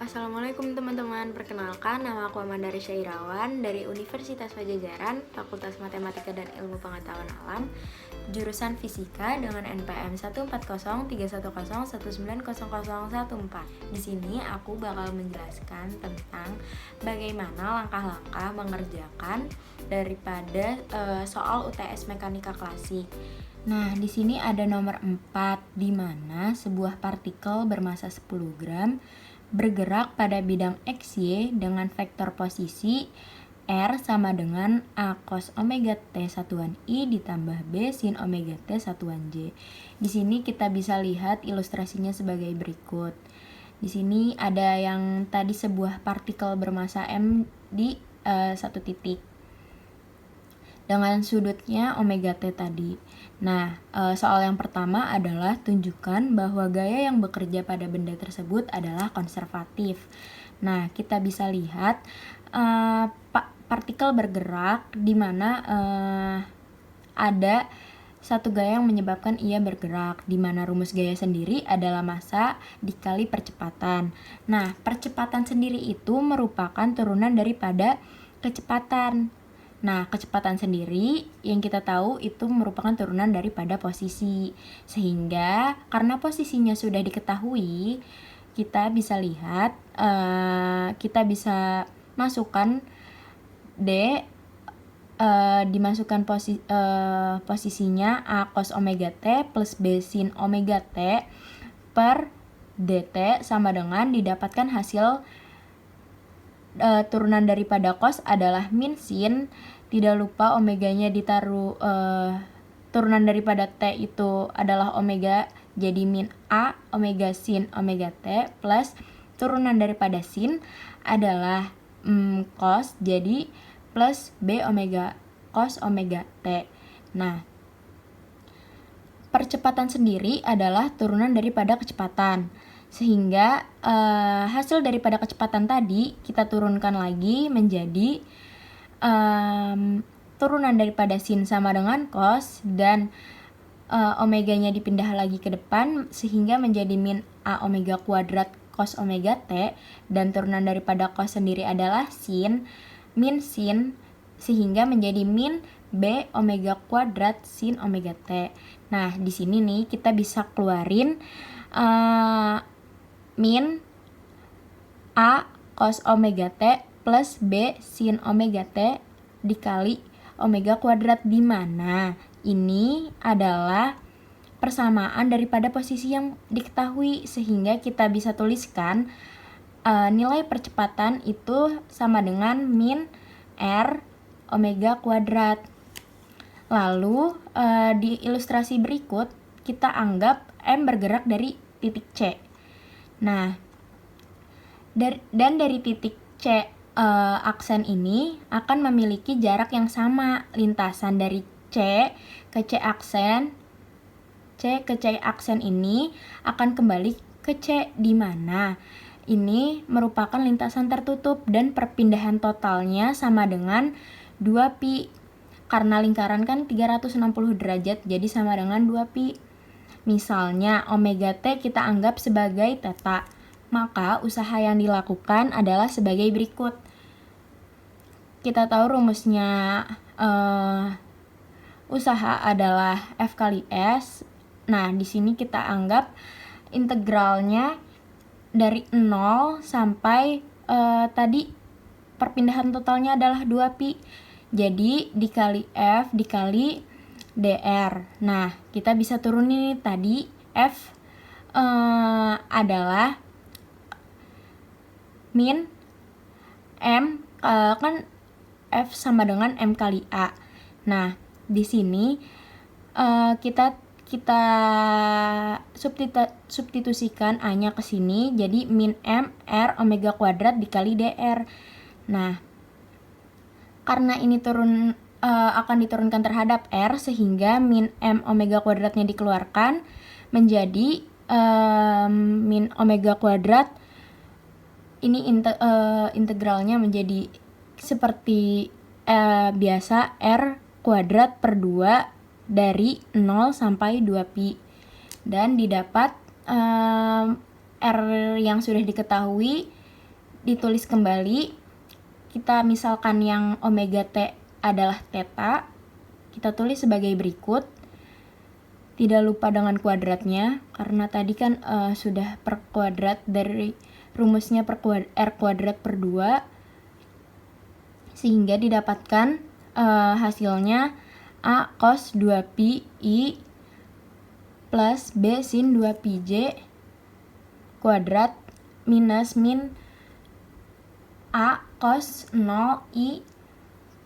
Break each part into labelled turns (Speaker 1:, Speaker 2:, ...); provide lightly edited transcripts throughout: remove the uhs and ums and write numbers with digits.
Speaker 1: Assalamualaikum teman-teman, perkenalkan nama aku Amanda Risha Irawan dari Universitas Pajajaran, Fakultas Matematika dan Ilmu Pengetahuan Alam, jurusan Fisika dengan NPM 1403191900014. Di sini aku bakal menjelaskan tentang bagaimana langkah-langkah mengerjakan daripada soal UTS Mekanika Klasik. Nah, di sini ada nomor 4 di mana sebuah partikel bermassa 10 gram bergerak pada bidang XY dengan vektor posisi R sama dengan A cos omega T satuan I ditambah B sin omega T satuan J. Di sini kita bisa lihat ilustrasinya sebagai berikut. Di sini ada yang tadi sebuah partikel bermassa M di satu titik dengan sudutnya omega T tadi. Nah, soal yang pertama adalah tunjukkan bahwa gaya yang bekerja pada benda tersebut adalah konservatif. Nah, kita bisa lihat partikel bergerak di mana ada satu gaya yang menyebabkan ia bergerak, di mana rumus gaya sendiri adalah massa dikali percepatan. Nah, percepatan sendiri itu merupakan turunan daripada kecepatan. Nah, kecepatan sendiri yang kita tahu itu merupakan turunan daripada posisi. Sehingga karena posisinya sudah diketahui, kita bisa lihat, kita bisa masukkan D, dimasukkan posisinya A cos omega T plus B sin omega T per dt sama dengan didapatkan hasil turunan daripada cos adalah min sin. Tidak lupa omeganya ditaruh, turunan daripada T itu adalah omega, jadi min A omega sin omega T plus turunan daripada sin adalah cos, jadi plus B omega cos omega T. Nah, percepatan sendiri adalah turunan daripada kecepatan. Sehingga hasil daripada kecepatan tadi kita turunkan lagi menjadi turunan daripada sin sama dengan cos, dan omeganya dipindah lagi ke depan sehingga menjadi min A omega kuadrat cos omega T, dan turunan daripada cos sendiri adalah sin, min sin, sehingga menjadi min B omega kuadrat sin omega T. Nah, di sini nih kita bisa keluarin min A cos omega T plus B sin omega T dikali omega kuadrat, di mana ini adalah persamaan daripada posisi yang diketahui, sehingga kita bisa tuliskan nilai percepatan itu sama dengan min R omega kuadrat. Lalu di ilustrasi berikut kita anggap M bergerak dari titik C. Nah, dan dari titik C aksen ini akan memiliki jarak yang sama. Lintasan dari C ke C aksen ini akan kembali ke C, di mana ini merupakan lintasan tertutup dan perpindahan totalnya sama dengan 2pi. Karena lingkaran kan 360 derajat, jadi sama dengan 2pi. Misalnya omega T kita anggap sebagai theta, maka usaha yang dilakukan adalah sebagai berikut. Kita tahu rumusnya usaha adalah F kali S. Nah, di sini kita anggap integralnya dari 0 sampai tadi perpindahan totalnya adalah 2pi. Jadi dikali F dikali dr. Nah, kita bisa turunin nih, tadi F adalah min M, kan F sama dengan M kali A. Nah, di sini kita substitusikan A-nya ke sini, jadi min M R omega kuadrat dikali dr. Nah, karena ini akan diturunkan terhadap R, sehingga min M omega kuadratnya dikeluarkan menjadi min omega kuadrat. Ini integralnya menjadi seperti biasa R kuadrat per 2 dari 0 sampai 2pi, dan didapat R yang sudah diketahui ditulis kembali. Kita misalkan yang omega T adalah theta, kita tulis sebagai berikut. Tidak lupa dengan kuadratnya, karena tadi kan sudah per kuadrat dari rumusnya R kuadrat per 2, sehingga didapatkan hasilnya A cos 2pi I plus B sin 2pj kuadrat minus min A cos 0I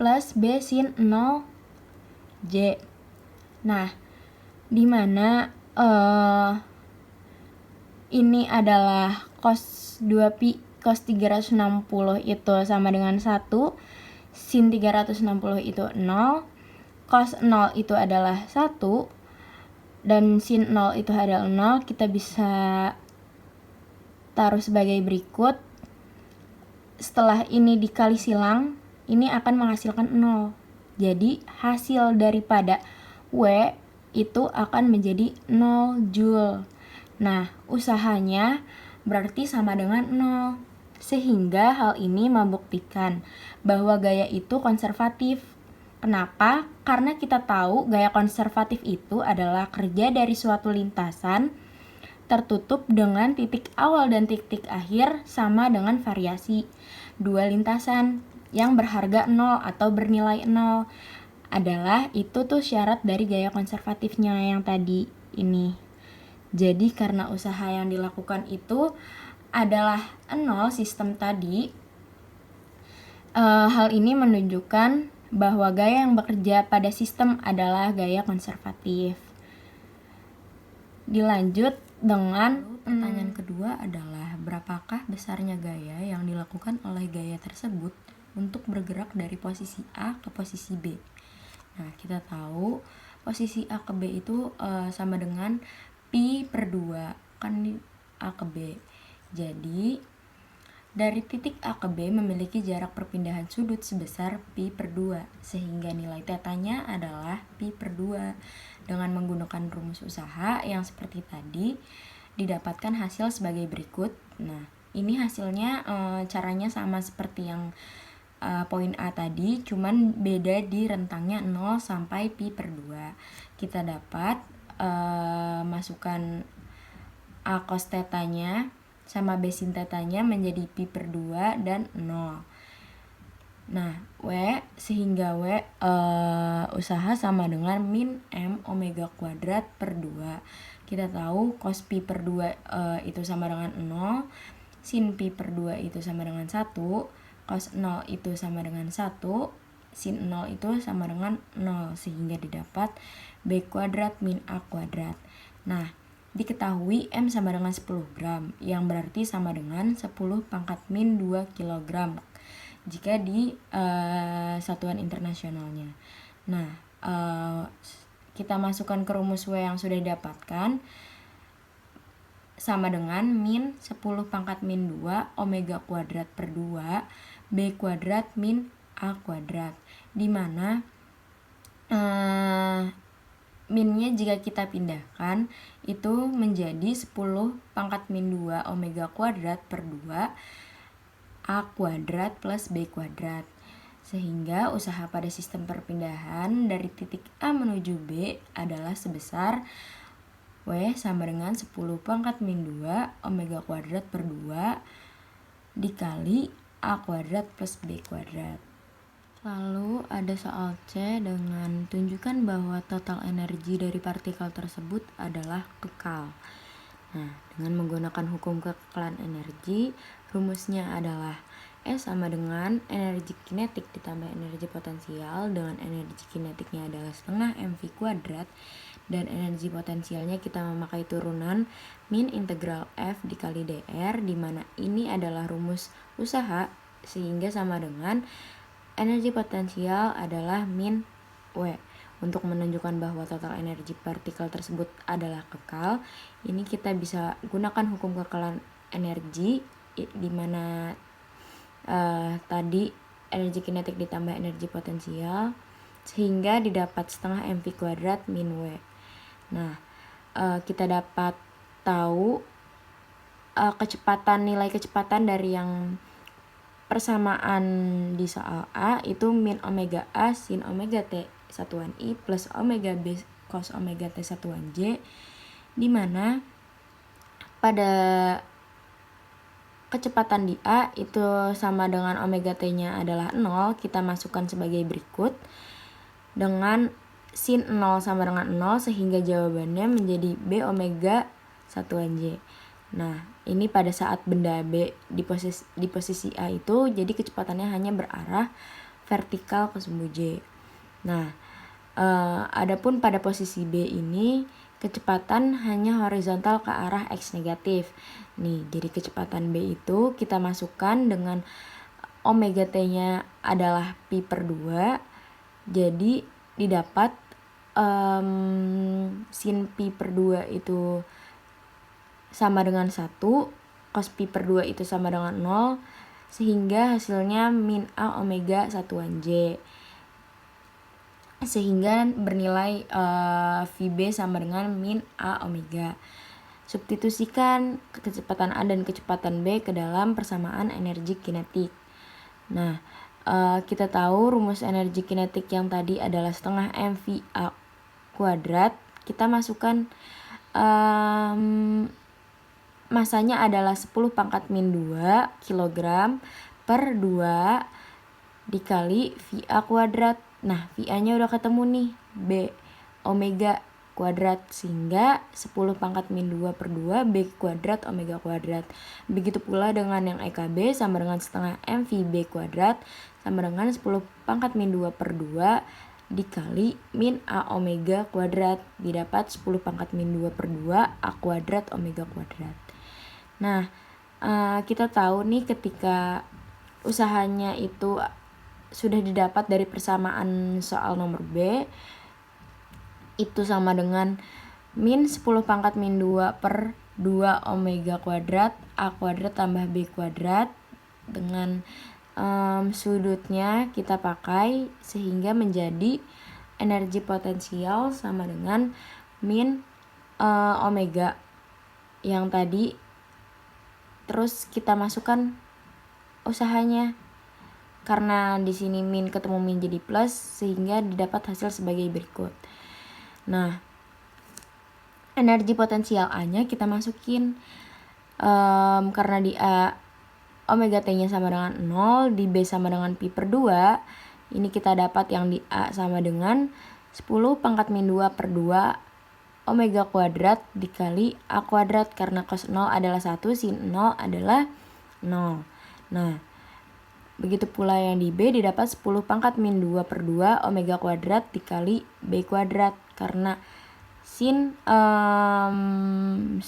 Speaker 1: plus B sin 0J. Nah, di mana ini adalah cos 2pi cos 360 itu sama dengan 1, sin 360 itu 0, cos 0 itu adalah 1, dan sin 0 itu adalah 0. Kita bisa taruh sebagai berikut. Setelah ini dikali silang, ini akan menghasilkan 0. Jadi hasil daripada W itu akan menjadi 0 Joule. Nah, usahanya berarti sama dengan 0. Sehingga hal ini membuktikan bahwa gaya itu konservatif. Kenapa? Karena kita tahu gaya konservatif itu adalah kerja dari suatu lintasan tertutup dengan titik awal dan titik akhir sama dengan variasi dua lintasan yang berharga 0 atau bernilai 0. Adalah itu tuh syarat dari gaya konservatifnya yang tadi ini. Jadi karena usaha yang dilakukan itu adalah 0 sistem tadi, hal ini menunjukkan bahwa gaya yang bekerja pada sistem adalah gaya konservatif. Dilanjut dengan pertanyaan kedua adalah berapakah besarnya gaya yang dilakukan oleh gaya tersebut untuk bergerak dari posisi A ke posisi B. Nah, kita tahu posisi A ke B itu sama dengan pi per 2 kan di A ke B. Jadi dari titik A ke B memiliki jarak perpindahan sudut sebesar pi per 2, sehingga nilai tetanya adalah pi per 2. Dengan menggunakan rumus usaha yang seperti tadi, didapatkan hasil sebagai berikut. Nah, ini hasilnya caranya sama seperti yang poin A tadi, cuman beda di rentangnya 0 sampai pi per 2. Kita dapat masukkan A cos tetanya sama B sin tetanya menjadi pi per 2 dan 0. Nah, sehingga usaha sama dengan min M omega kuadrat per 2. Kita tahu cos pi per 2 itu sama dengan 0, sin pi per 2 itu sama dengan 1, cos 0 itu sama dengan 1, sin 0 itu sama dengan 0, sehingga didapat B kuadrat min A kuadrat. Nah, diketahui M sama dengan 10 gram, yang berarti sama dengan 10 pangkat min 2 kg jika di satuan internasionalnya. Nah, kita masukkan ke rumus W yang sudah didapatkan, sama dengan min 10 pangkat min 2 omega kuadrat per 2 B kuadrat min A kuadrat, dimana minnya jika kita pindahkan itu menjadi 10 pangkat min 2 omega kuadrat per 2 A kuadrat plus B kuadrat. Sehingga usaha pada sistem perpindahan dari titik A menuju B adalah sebesar W sama dengan 10 pangkat min 2 omega kuadrat per 2 dikali A kuadrat plus B kuadrat. Lalu ada soal C dengan tunjukkan bahwa total energi dari partikel tersebut adalah kekal. Nah, dengan menggunakan hukum kekekalan energi, rumusnya adalah S sama dengan energi kinetik ditambah energi potensial, dengan energi kinetiknya adalah setengah mv kuadrat, dan energi potensialnya kita memakai turunan min integral F dikali dr, dimana ini adalah rumus usaha, sehingga sama dengan energi potensial adalah min W. Untuk menunjukkan bahwa total energi partikel tersebut adalah kekal, ini kita bisa gunakan hukum kekekalan energi, di mana tadi energi kinetik ditambah energi potensial, sehingga didapat setengah mv kuadrat min W. Nah, kita dapat tahu nilai kecepatan dari yang persamaan di soal A itu min omega A sin omega T satuan I plus omega B cos omega T satuan J, di mana pada kecepatan di A itu sama dengan omega T-nya adalah 0, kita masukkan sebagai berikut dengan sin 0 sama dengan 0 sehingga jawabannya menjadi B omega satuan J. Nah, ini pada saat benda B di posisi A itu, jadi kecepatannya hanya berarah vertikal ke sumbu J. Nah, adapun pada posisi B ini kecepatan hanya horizontal ke arah X negatif. Nih, jadi kecepatan B itu kita masukkan dengan omega T-nya adalah pi per 2. Jadi didapat sin pi per 2 itu sama dengan 1, cos pi per 2 itu sama dengan 0, sehingga hasilnya min A omega satuan J. Sehingga bernilai VB sama dengan min A omega. Substitusikan kecepatan A dan kecepatan B ke dalam persamaan energi kinetik. Nah, kita tahu rumus energi kinetik yang tadi adalah setengah mva kuadrat. Kita masukkan masanya adalah 10 pangkat min 2 kg per 2 dikali VA kuadrat. Nah, VA-nya udah ketemu nih, B omega kuadrat, sehingga 10 pangkat min 2 per 2 B kuadrat omega kuadrat. Begitu pula dengan yang EKB sama dengan setengah MVB kuadrat sama dengan 10 pangkat min 2 per 2 dikali min A omega kuadrat, didapat 10 pangkat min 2 per 2 A kuadrat omega kuadrat. Nah, kita tahu nih ketika usahanya itu sudah didapat dari persamaan soal nomor B, itu sama dengan min 10 pangkat min 2 per 2 omega kuadrat A kuadrat tambah B kuadrat, dengan sudutnya kita pakai sehingga menjadi energi potensial sama dengan min omega yang tadi. Terus kita masukkan usahanya, karena di sini min ketemu min jadi plus sehingga didapat hasil sebagai berikut. Nah, energi potensial A-nya kita masukin, karena di A omega T-nya sama dengan 0, di B sama dengan pi per 2, ini kita dapat yang di A sama dengan 10 pangkat min 2 per 2 omega kuadrat dikali A kuadrat, karena cos 0 adalah 1, sin 0 adalah 0. Nah, begitu pula yang di B didapat 10 pangkat min 2 per 2 omega kuadrat dikali B kuadrat, karena sin 90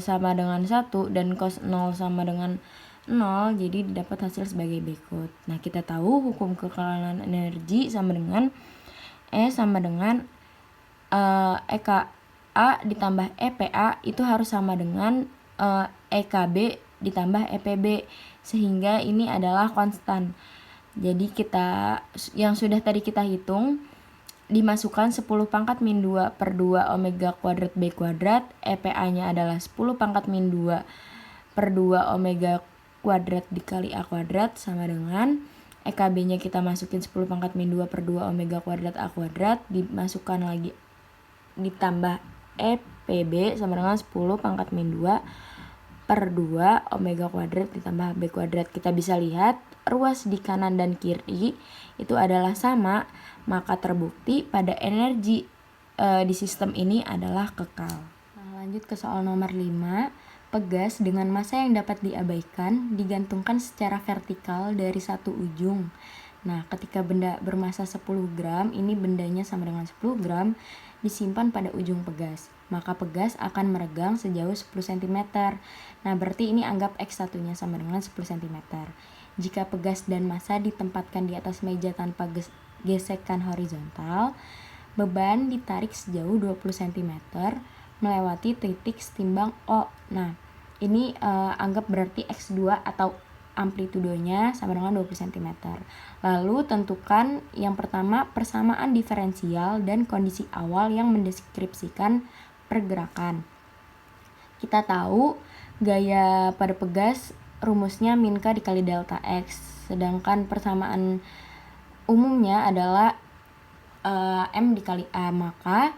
Speaker 1: sama dengan 1 dan cos 0 sama dengan 0, jadi didapat hasil sebagai berikut. Nah, kita tahu hukum kekalahan energi sama dengan E sama dengan EKA ditambah EPA itu harus sama dengan EKB ditambah EPB, sehingga ini adalah konstan. Jadi kita yang sudah tadi kita hitung dimasukkan 10 pangkat min 2 per 2 omega kuadrat B kuadrat, EPA-nya adalah 10 pangkat min 2 per 2 omega kuadrat dikali A kuadrat sama dengan EKB-nya kita masukin 10 pangkat min 2 per 2 omega kuadrat A kuadrat, dimasukkan lagi ditambah EPB sama dengan 10 pangkat min 2 per 2 omega kuadrat ditambah B kuadrat. Kita bisa lihat ruas di kanan dan kiri itu adalah sama, maka terbukti pada energi di sistem ini adalah kekal. Nah, lanjut ke soal nomor 5. Pegas dengan massa yang dapat diabaikan digantungkan secara vertikal dari satu ujung. Nah, ketika benda bermassa 10 gram, ini bendanya sama dengan 10 gram, disimpan pada ujung pegas. Maka pegas akan meregang sejauh 10 cm. Nah, berarti ini anggap X1-nya sama dengan 10 cm. Jika pegas dan massa ditempatkan di atas meja tanpa gesekan horizontal, beban ditarik sejauh 20 cm melewati titik setimbang O. Nah, ini anggap berarti X2 atau amplitudonya sama dengan 20 cm. Lalu tentukan yang pertama persamaan diferensial dan kondisi awal yang mendeskripsikan pergerakan. Kita tahu gaya pada pegas rumusnya min K dikali delta X. Sedangkan persamaan umumnya adalah M dikali A. Maka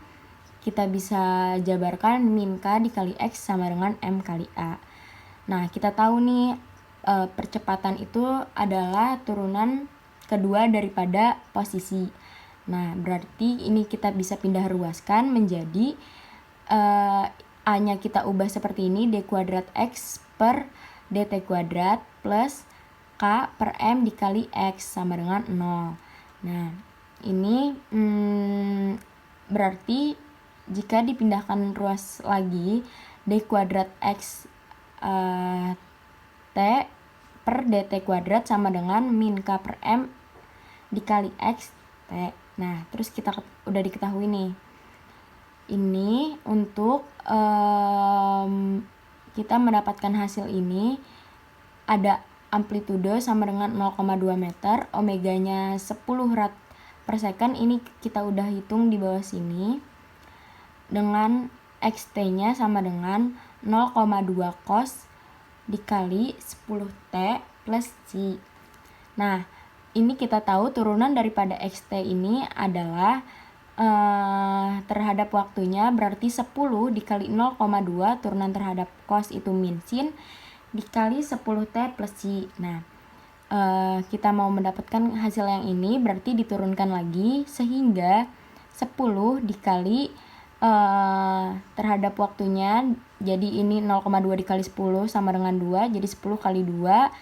Speaker 1: kita bisa jabarkan min K dikali X sama dengan M kali A. Nah, kita tahu nih percepatan itu adalah turunan kedua daripada posisi. Nah, berarti ini kita bisa pindah ruaskan menjadi A-nya kita ubah seperti ini, d kuadrat X per dt kuadrat plus K per M dikali X sama dengan 0. Nah, ini berarti jika dipindahkan ruas lagi, d kuadrat X T per dt kuadrat sama dengan min K per M dikali X T. Nah, terus kita udah diketahui nih. Ini untuk kita mendapatkan hasil ini ada amplitudo sama dengan 0,2 meter, omeganya 10 rad per second. Ini kita udah hitung di bawah sini. Dengan xt-nya sama dengan 0,2 cos dikali 10t plus c. Nah, ini kita tahu turunan daripada xt ini adalah terhadap waktunya, berarti 10 dikali 0,2 turunan terhadap cos itu min sin dikali 10t plus c. Nah, kita mau mendapatkan hasil yang ini berarti diturunkan lagi sehingga 10 dikali terhadap waktunya, jadi ini 0,2 dikali 10 sama dengan 2, jadi 10 kali 2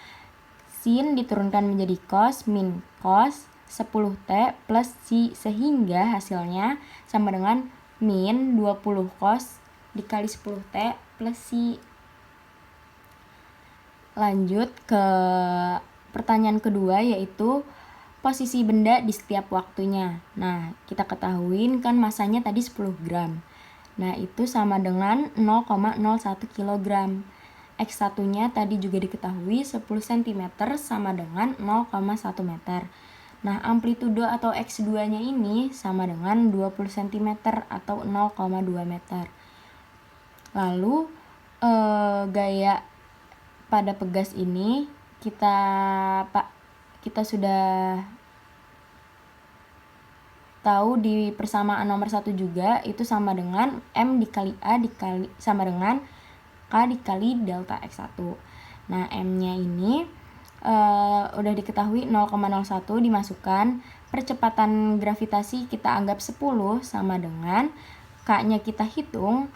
Speaker 1: sin diturunkan menjadi cos min cos 10t plus c, sehingga hasilnya sama dengan min 20 cos dikali 10t plus c. Lanjut ke pertanyaan kedua, yaitu posisi benda di setiap waktunya. Nah, kita ketahuin kan masanya tadi 10 gram. Nah, itu sama dengan 0,01 kg. X1-nya tadi juga diketahui 10 cm sama dengan 0,1 meter. Nah, amplitudo atau X2-nya ini sama dengan 20 cm atau 0,2 meter. Lalu, gaya pada pegas ini kita sudah tahu di persamaan nomor 1 juga, itu sama dengan M dikali A dikali sama dengan K dikali delta X1. Nah, M-nya ini udah diketahui 0,01 dimasukkan, percepatan gravitasi kita anggap 10 sama dengan K-nya kita hitung,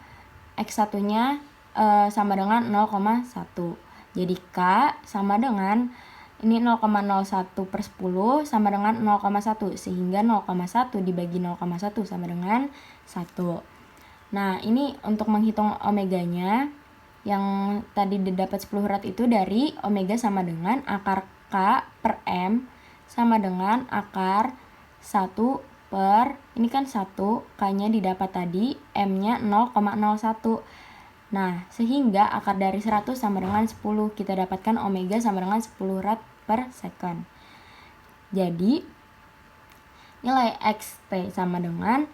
Speaker 1: X1-nya sama dengan 0,1. Jadi K sama dengan ini 0,01 per 10 sama dengan 0,1, sehingga 0,1 dibagi 0,1 sama dengan 1. Nah, ini untuk menghitung omeganya, yang tadi didapat 10 rad itu dari omega sama dengan akar K per M sama dengan akar 1 per, ini kan 1, K-nya didapat tadi, M-nya 0,01. Nah, sehingga akar dari 100 sama dengan 10, kita dapatkan omega sama dengan 10 rad per second. Jadi, nilai XT sama dengan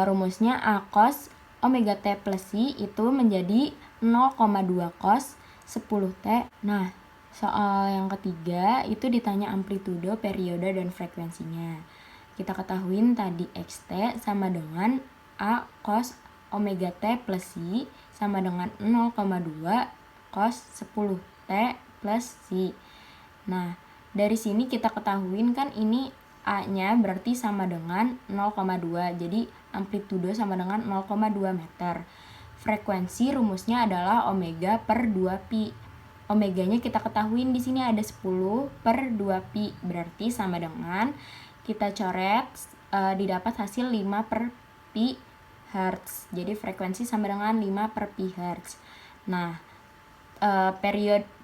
Speaker 1: rumusnya A cos omega T plus C itu menjadi 0,2 cos 10T. Nah, soal yang ketiga itu ditanya amplitudo, periode, dan frekuensinya. Kita ketahuin tadi XT sama dengan A cos omega T plus C sama dengan 0,2 cos 10T plus C. Nah, dari sini kita ketahuin kan ini A-nya berarti sama dengan 0,2. Jadi amplitudo sama dengan 0,2 meter. Frekuensi rumusnya adalah omega per 2pi. Omeganya kita ketahuin di sini ada 10 per 2pi. Berarti sama dengan kita coret didapat hasil 5 per pi hertz. Jadi frekuensi sama dengan 5 per pi hertz. Nah,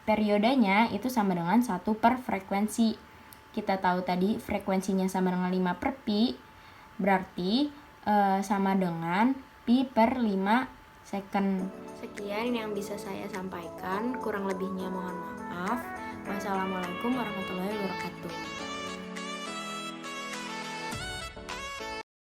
Speaker 1: periodenya itu sama dengan 1 per frekuensi. Kita tahu tadi frekuensinya sama dengan 5 per pi, berarti sama dengan pi per 5 second. Sekian yang bisa saya sampaikan, kurang lebihnya mohon maaf. Wassalamualaikum warahmatullahi wabarakatuh.